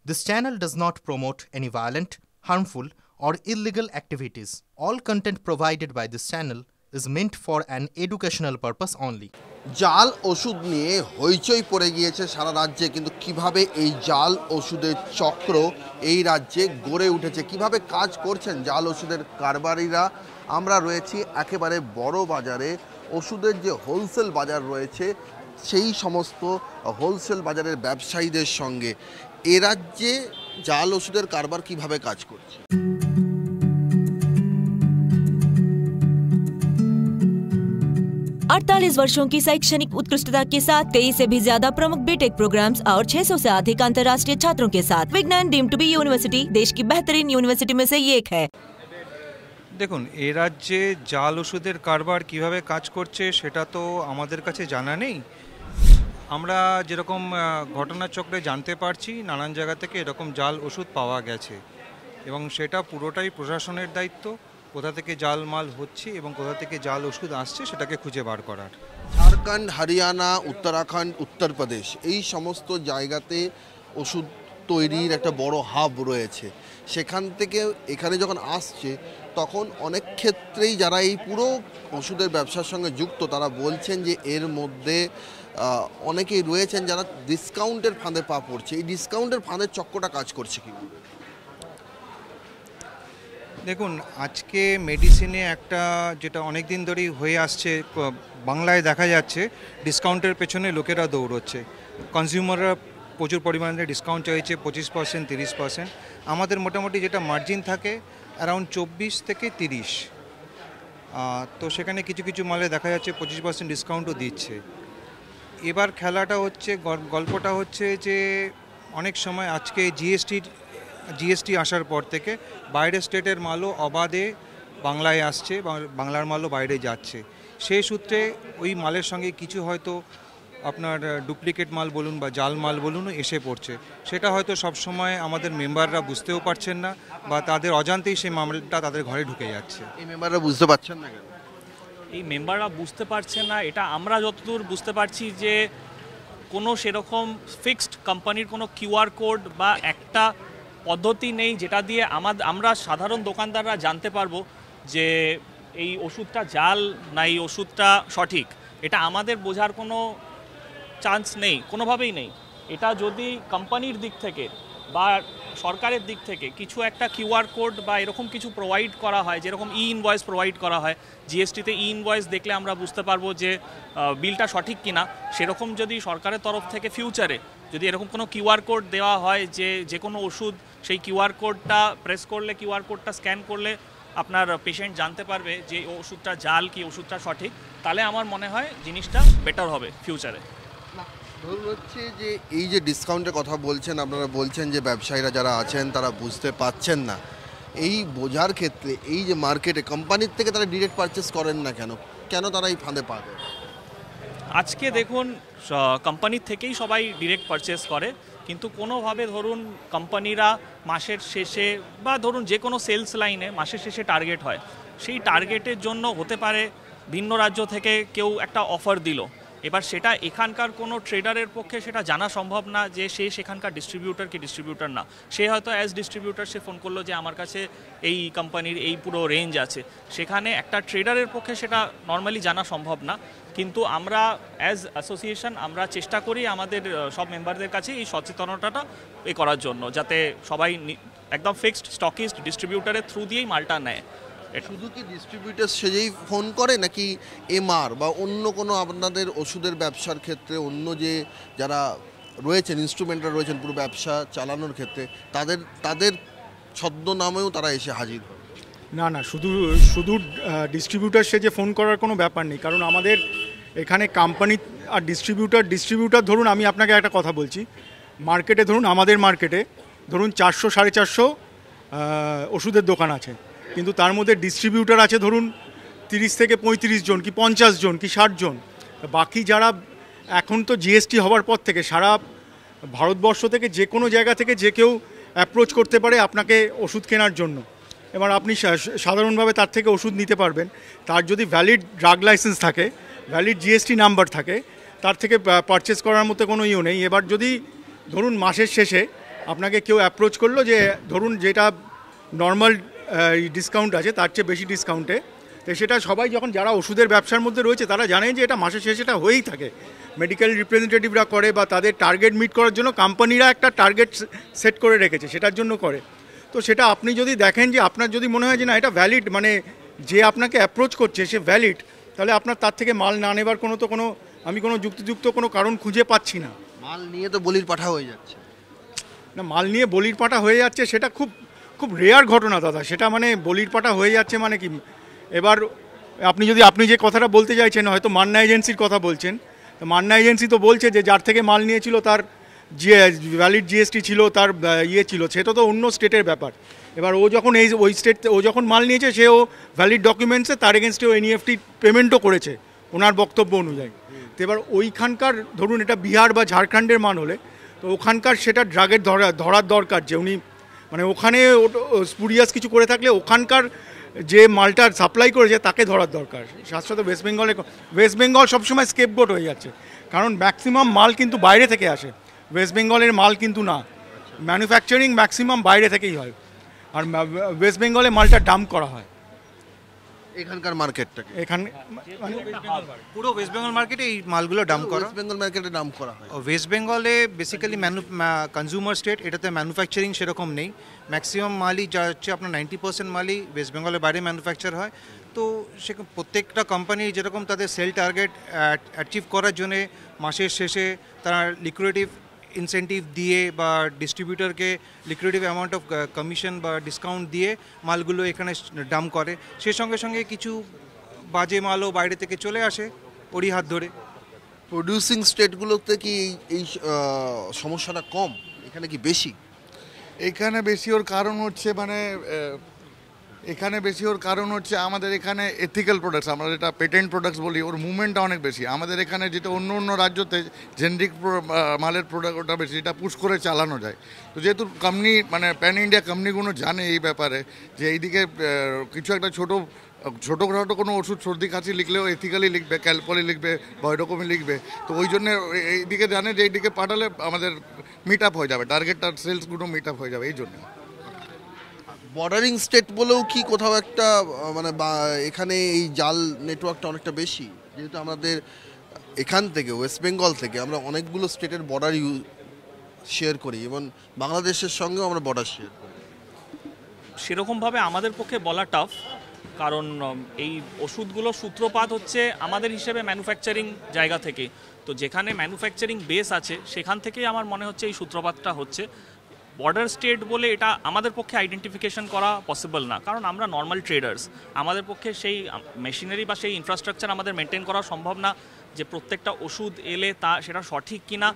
This channel does not promote any violent, harmful, or illegal activities. All content provided by this channel is meant for an educational purpose only. জাল ওষুধ নিয়ে হইচই পড়ে গিয়েছে সারা রাজ্যে, কিন্তু কিভাবে এই জাল ওষুধের চক্র এই রাজ্যে গড়ে উঠেছে, কিভাবে কাজ করছেন জাল ওষুধের কারবারিরা। আমরা রয়েছি একেবারে বড় বাজারে, ওষুধের যে হোলসেল বাজার রয়েছে সেই সমস্ত হোলসেল বাজারের ব্যবসায়ীদের সঙ্গে। এ রাজ্যে জাল ওষুধের কারবার কিভাবে কাজ করছে। 48 वर्षों की शैक्षणिक उत्कृष्टता के साथ 23 से भी ज्यादा प्रमुख बीटेक प्रोग्राम्स और 600 से अधिक अंतर्राष्ट्रीय छात्रों के साथ विज्ञान डीम्ड टू बी यूनिवर्सिटी देश की बेहतरीन यूनिवर्सिटी में से एक है। দেখুন, এ রাজ্যে জাল ওষুধের কারবার কিভাবে কাজ করছে সেটা তো আমাদের কাছে জানা নেই। আমরা যেরকম ঘটনাচক্রে জানতে পারছি, নানান জায়গা থেকে এরকম জাল ওষুধ পাওয়া গেছে এবং সেটা পুরোটাই প্রশাসনের দায়িত্ব, কোথা থেকে জাল মাল হচ্ছে এবং কোথা থেকে জাল ওষুধ আসছে সেটাকে খুঁজে বার করার। ঝাড়খণ্ড, হরিয়ানা, উত্তরাখণ্ড, উত্তরপ্রদেশ এই সমস্ত জায়গাতে ওষুধ তৈরির একটা বড় হাব রয়েছে। সেখান থেকে এখানে যখন আসছে তখন অনেক ক্ষেত্রেই যারা এই পুরো ওষুধের ব্যবসার সঙ্গে যুক্ত তারা বলছেন যে এর মধ্যে অনেকেই রয়েছেন যারা ডিসকাউন্টের ফাঁদে পা পড়ছে। এই ডিসকাউন্টের ফাঁদের চক্রটা কাজ করছে কীভাবে? দেখুন, আজকে মেডিসিনে একটা যেটা অনেক দিন ধরেই হয়ে আসছে, বাংলায় দেখা যাচ্ছে ডিসকাউন্টের পেছনে লোকেরা দৌড়চ্ছে। কনজিউমাররা প্রচুর পরিমাণে ডিসকাউন্ট চাইছে, 25%, 30%। আমাদের মোটামুটি যেটা মার্জিন থাকে অ্যারাউন্ড 24 থেকে 30। তো সেখানে কিছু কিছু মালে দেখা যাচ্ছে 25% ডিসকাউন্টও দিচ্ছে। এবার খেলাটা হচ্ছে, গল্পটা হচ্ছে যে অনেক সময় আজকে জিএসটি আসার পর থেকে বাইরের স্টেটের মালও অবাধে বাংলায় আসছে, বাংলার মালও বাইরে যাচ্ছে। সেই সূত্রে ওই মালের সঙ্গে কিছু হয়তো আপনার ডুপ্লিকেট মাল বলুন বা জাল মাল বলুন এসে পড়ছে। সেটা হয়তো সবসময় আমাদের মেম্বাররা বুঝতেও পারছেন না বা তাদের অজান্তেই সেই মালটা তাদের ঘরে ঢুকে যাচ্ছে। এই মেম্বাররা বুঝতে পারছেন না কেন? এই মেম্বাররা বুঝতে পারছে না, এটা আমরা যতদূর বুঝতে পারছি যে কোনো সেরকম ফিক্সড কোম্পানির কোনো কিউআর কোড বা একটা পদ্ধতি নেই যেটা দিয়ে আমরা সাধারণ দোকানদাররা জানতে পারবো যে এই ওষুধটা জাল না এই ওষুধটা সঠিক। এটা আমাদের বোঝার কোনো চান্স নেই, কোনোভাবেই নেই। এটা যদি কোম্পানির দিক থেকে বা সরকারের দিক থেকে কিছু একটা কিউআর কোড বা এরকম কিছু প্রোভাইড করা হয়, যেরকম ইনভয়েস প্রোভাইড করা হয়, জিএসটিতে ইনভয়েস দেখলে আমরা বুঝতে পারবো যে বিলটা সঠিক কিনা। সেরকম যদি সরকারের তরফ থেকে ফিউচারে যদি এরকম কোনো কিউআর কোড দেওয়া হয় যে কোনো ওষুধ সেই কিউআর কোডটা প্রেস করলে, কিউআর কোডটা স্ক্যান করলে আপনার পেশেন্ট জানতে পারবে যে ওষুধটা জাল কি ওষুধটা সঠিক, তাহলে আমার মনে হয় জিনিসটা বেটার হবে ফিউচারে। ধরুন হচ্ছে যে এই যে ডিসকাউন্টের কথা বলছেন, আপনারা বলছেন যে ব্যবসায়ীরা যারা আছেন তারা বুঝতে পাচ্ছেন না। এই বোঝার ক্ষেত্রে এই যে মার্কেটে কোম্পানির থেকে তারা ডিরেক্ট পারচেস করেন না কেন তারা এই ফাঁদে পা দেয়? আজকে দেখুন, কোম্পানির থেকেই সবাই ডিরেক্ট পারচেস করে, কিন্তু কোনোভাবে ধরুন কোম্পানিরা মাসের শেষে বা ধরুন যে কোনো সেলস লাইনে মাসের শেষে টার্গেট হয়, সেই টার্গেটের জন্য হতে পারে ভিন্ন রাজ্য থেকে কেউ একটা অফার দিল। এবার সেটা এখানকার কোনো ট্রেডারের পক্ষে সেটা জানা সম্ভব না যে সে সেখানকার ডিস্ট্রিবিউটার কি ডিস্ট্রিবিউটার না। সে হয়তো অ্যাজ ডিস্ট্রিবিউটার সে ফোন করলো যে আমার কাছে এই কোম্পানির এই পুরো রেঞ্জ আছে। সেখানে একটা ট্রেডারের পক্ষে সেটা নর্মালি জানা সম্ভব না। কিন্তু আমরা অ্যাজ অ্যাসোসিয়েশন আমরা চেষ্টা করি আমাদের সব মেম্বারদের কাছে এই সচেতনতাটা করার জন্য, যাতে সবাই একদম ফিক্সড স্টকিস্ট ডিস্ট্রিবিউটারের থ্রু দিয়েই মালটা নেয়। শুধু কি ডিস্ট্রিবিউটার সেজেই ফোন করে, নাকি এমআর বা অন্য কোনো আপনাদের ওষুধের ব্যবসার ক্ষেত্রে অন্য যে যারা রয়েছেন ইনস্ট্রুমেন্টরা রয়েছেন পুরো ব্যবসা চালানোর ক্ষেত্রে তাদের ছদ্মনামেও তারা এসে হাজির হয়? না, শুধু ডিস্ট্রিবিউটার সেজে ফোন করার কোনো ব্যাপার নেই। কারণ আমাদের এখানে কোম্পানি আর ডিস্ট্রিবিউটার ধরুন, আমি আপনাকে একটা কথা বলছি, মার্কেটে ধরুন, আমাদের মার্কেটে ধরুন 400 450 ওষুধের দোকান আছে, কিন্তু তার মধ্যে ডিস্ট্রিবিউটার আছে ধরুন 30 থেকে 35 জন কি 50 জন কি 60 জন। বাকি যারা এখন তো জিএসটি হওয়ার পর থেকে সারা ভারতবর্ষ থেকে যে কোনো জায়গা থেকে যে কেউ অ্যাপ্রোচ করতে পারে আপনাকে ওষুধ কেনার জন্য। এবার আপনি সাধারণভাবে তার থেকে ওষুধ নিতে পারবেন। তার যদি ভ্যালিড ড্রাগ লাইসেন্স থাকে, ভ্যালিড জিএসটি নাম্বার থাকে, তার থেকে পারচেস করার মতো কোনো নেই। এবার যদি ধরুন মাসের শেষে আপনাকে কেউ অ্যাপ্রোচ করলো যে ধরুন যেটা নর্মাল ডিসকাউন্ট আছে তার চেয়ে বেশি ডিসকাউন্টে, তো সেটা সবাই যখন যারা ওষুধের ব্যবসার মধ্যে রয়েছে তারা জানে যে এটা মাসের শেষে এটা হয়েই থাকে। মেডিকেল রিপ্রেজেন্টেটিভরা করে বা তাদের টার্গেট মিট করার জন্য কোম্পানিরা একটা টার্গেট সেট করে রেখেছে, সেটার জন্য করে। তো সেটা আপনি যদি দেখেন যে আপনার যদি মনে হয় যে না এটা ভ্যালিড, মানে যে আপনাকে অ্যাপ্রোচ করছে সে ভ্যালিড, তাহলে আপনার তার থেকে মাল না নেবার আমি কোনো যুক্তিযুক্ত কোনো কারণ খুঁজে পাচ্ছি না। মাল নিয়ে তো বলির পাঠা হয়ে যাচ্ছে না, মাল নিয়ে বলির পাঠা হয়ে যাচ্ছে সেটা খুব খুব রেয়ার ঘটনা দাদা। সেটা মানে বলির পাঠা হয়ে যাচ্ছে মানে কি, এবার আপনি যে কথাটা বলতে চাইছেন হয়তো মান্না এজেন্সির কথা বলছেন, তো মান্না এজেন্সি তো বলছে যে যার থেকে মাল নিয়েছিল তার যে ভ্যালিড জিএসটি ছিল, তার ছিল, সেটা তো অন্য স্টেটের ব্যাপার। এবার ও যখন ওই স্টেট যখন মাল নিয়েছে সেও ভ্যালিড ডকুমেন্টসে তার এগেনস্টেও এনইএফটি পেমেন্টও করেছে ওনার বক্তব্য অনুযায়ী। তো এবার ওইখানকার ধরুন এটা বিহার বা ঝাড়খণ্ডের মাল হলে তো ওখানকার সেটা ড্রাগের ধরার দরকার, যে উনি মানে ওখানে স্পুরিয়াস কিছু করে থাকলে ওখানকার যে মালটা সাপ্লাই করেছে তাকে ধরার দরকার। সাথে ওয়েস্ট বেঙ্গল সবসময় স্কেপগোট হয়ে যাচ্ছে, কারণ ম্যাক্সিমাম মাল কিন্তু বাইরে থেকে আসে, ওয়েস্ট বেঙ্গলের মাল কিন্তু না, ম্যানুফ্যাকচারিং ম্যাক্সিমাম বাইরে থেকেই হয়, আর ওয়েস্ট বেঙ্গলে মালটা ডাম্প করা হয় এখানকার মার্কেটটাকে। এখানে পুরো ওয়েস্ট বেঙ্গল মার্কেটে এই মালগুলো ডাম্প করা, ওয়েস্ট বেঙ্গল মার্কেটে ডাম্প করা হয়। ওয়েস্ট বেঙ্গলে বেসিক্যালি কনজিউমার স্টেট, এটাতে ম্যানুফ্যাকচারিং সেরকম নেই। ম্যাক্সিমাম মালই যা হচ্ছে আপনার 90% মালই ওয়েস্ট বেঙ্গলের বাইরে ম্যানুফ্যাকচার হয়। তো সে প্রত্যেকটা কোম্পানি যেরকম তাদের সেল টার্গেট অ্যাচিভ করার জন্যে মাসের শেষে তারা লিকুইডেটিভ ইনসেন্টিভ দিয়ে বা ডিস্ট্রিবিউটরকে লিকুইডেটিভ অ্যামাউন্ট অফ কমিশন বা ডিসকাউন্ট দিয়ে মালগুলো এখানে ডাম্প করে, সেই সঙ্গে সঙ্গে কিছু বাজে মালও বাইরে থেকে চলে আসে ওরই হাত ধরে। প্রডিউসিং স্টেটগুলোতে কি এই সমস্যাটা কম, এখানে কি বেশি? এখানে বেশি ওর কারণ হচ্ছে আমাদের এখানে এথিক্যাল প্রোডাক্টস, আমরা যেটা পেটেন্ট প্রোডাক্টস বলি, ওর মুভমেন্টটা অনেক বেশি। আমাদের এখানে যেটা অন্য রাজ্যতে জেনেরিক মালের প্রোডাক্ট ওটা বেশি, যেটা পুশ করে চালানো যায়। তো যেহেতু কোম্পানি মানে প্যান ইন্ডিয়া কোম্পানিগুলো জানে এই ব্যাপারে যে এইদিকে কিছু একটা ছোটোখাটো কোনো ওষুধ সর্দি কাশি লিখলেও এথিক্যালি লিখবে, ক্যালপলি লিখবে বা ওইরকমই লিখবে। তো ওই জন্য এইদিকে জানে যে এইদিকে পাঠালে আমাদের মিট আপ হয়ে যাবে, টার্গেটটার সেলসগুলো মিট আপ হয়ে যাবে। এই জন্য বর্ডারিং স্টেট বলেও কি কোথাও একটা মানে এখানে এই জাল নেটওয়ার্কটা অনেকটা বেশি, যেহেতু আমাদের এখান থেকে ওয়েস্ট বেঙ্গল থেকে আমরা অনেকগুলো স্টেটের বর্ডার শেয়ার করি এবং বাংলাদেশের সঙ্গেও আমরা বর্ডার শেয়ার করি। সেরকমভাবে আমাদের পক্ষে বলা টাফ, কারণ এই ওষুধগুলোর সূত্রপাত হচ্ছে আমাদের হিসেবে ম্যানুফ্যাকচারিং জায়গা থেকে। তো যেখানে ম্যানুফ্যাকচারিং বেস আছে সেখান থেকেই আমার মনে হচ্ছে এই সূত্রপাতটা হচ্ছে। বর্ডার স্টেট বলে এটা আমাদের পক্ষে আইডেন্টিফিকেশন করা পসিবল না, কারণ আমরা নর্মাল ট্রেডার্স, আমাদের পক্ষে সেই মেশিনারি বা সেই ইনফ্রাস্ট্রাকচার আমাদের মেনটেন করা সম্ভব না যে প্রত্যেকটা ওষুধ এলে সেটা সঠিক কিনা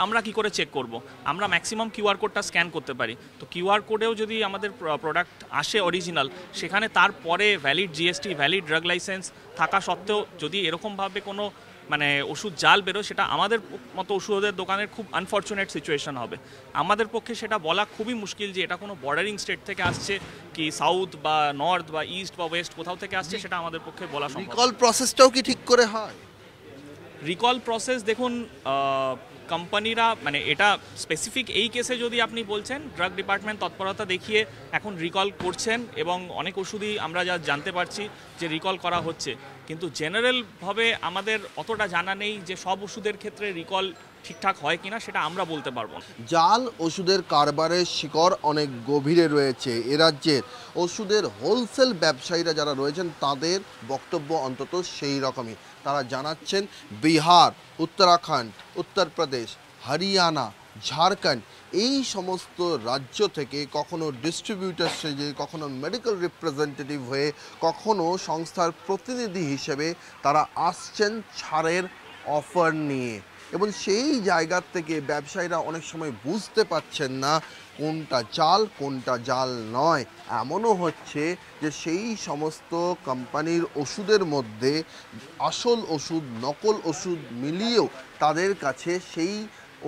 আমরা কি করে চেক করব। আমরা ম্যাক্সিমাম কিউআর কোডটা স্ক্যান করতে পারি, তো কিউআর কোডেও যদি আমাদের প্রোডাক্ট আসে অরিজিনাল, সেখানে তারপরে valid GST, valid drug licence থাকা সত্ত্বেও যদি এরকমভাবে কোনো মানে ওষুধ জাল বেরোয়, সেটা আমাদের মতো ওষুধের দোকানের খুব আনফর্চুনেট সিচুয়েশন হবে। আমাদের পক্ষে সেটা বলা খুবই মুশকিল যে এটা কোনো বর্ডারিং স্টেট থেকে আসছে কি সাউথ বা নর্থ বা ইস্ট বা ওয়েস্ট কোথাও থেকে আসছে, সেটা আমাদের পক্ষে বলা সম্ভব। রিকল প্রসেসটাও কি ঠিক করে হয়? রিকল প্রসেস দেখুন, কোম্পানিরা মানে এটা স্পেসিফিক এই কেসে যদি আপনি বলছেন, ড্রাগ ডিপার্টমেন্ট তৎপরতা দেখিয়ে এখন রিকল করছেন এবং অনেক ওষুধই আমরা যা জানতে পারছি যে রিকল করা হচ্ছে, কিন্তু জেনারেলভাবে আমাদের অতটা জানা নেই যে সব ওষুধের ক্ষেত্রে রিকল ঠিকঠাক হয় কিনা, সেটা আমরা বলতে পারবো না। জাল ওষুধের কারবারের শিকড় অনেক গভীরে রয়েছে এ রাজ্যের ওষুধের হোলসেল ব্যবসায়ীরা যারা রয়েছেন তাদের বক্তব্য অন্তত সেই রকমই। তারা জানাচ্ছেন বিহার, উত্তরাখণ্ড, উত্তরপ্রদেশ, হরিয়ানা, ঝাড়খণ্ড এই সমস্ত রাজ্য থেকে কখনো ডিস্ট্রিবিউটার সেজে, কখনো মেডিকেল রিপ্রেজেন্টেটিভ হয়ে, কখনো সংস্থার প্রতিনিধি হিসেবে তারা আসছেন ছাড়ের অফার নিয়ে, এবং সেই জায়গার থেকে ব্যবসায়ীরা অনেক সময় বুঝতে পারছেন না কোনটা জাল কোনটা জাল নয়। এমনও হচ্ছে যে সেই সমস্ত কোম্পানির ওষুধের মধ্যে আসল ওষুধ নকল ওষুধ মিলিয়েও তাদের কাছে সেই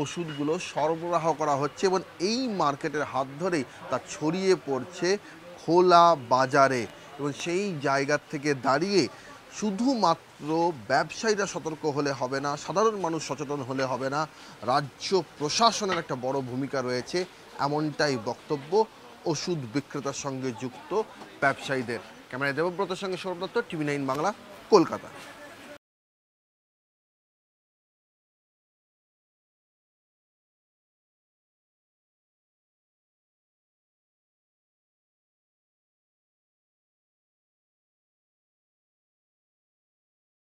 ওষুধগুলো সরবরাহ করা হচ্ছে এবং এই মার্কেটের হাত ধরেই তা ছড়িয়ে পড়ছে খোলা বাজারে। এবং সেই জায়গার থেকে দাঁড়িয়ে শুধুমাত্র ব্যবসায়ীরা সতর্ক হলে হবে না, সাধারণ মানুষ সচেতন হলে হবে না, রাজ্য প্রশাসনের একটা বড় ভূমিকা রয়েছে। এমনটাই বক্তব্য ওষুধ বিক্রেতার সঙ্গে যুক্ত ব্যবসায়ীদের। ক্যামেরায় দেবব্রতের সঙ্গে সৌরভ দত্ত, TV9 বাংলা, কলকাতা।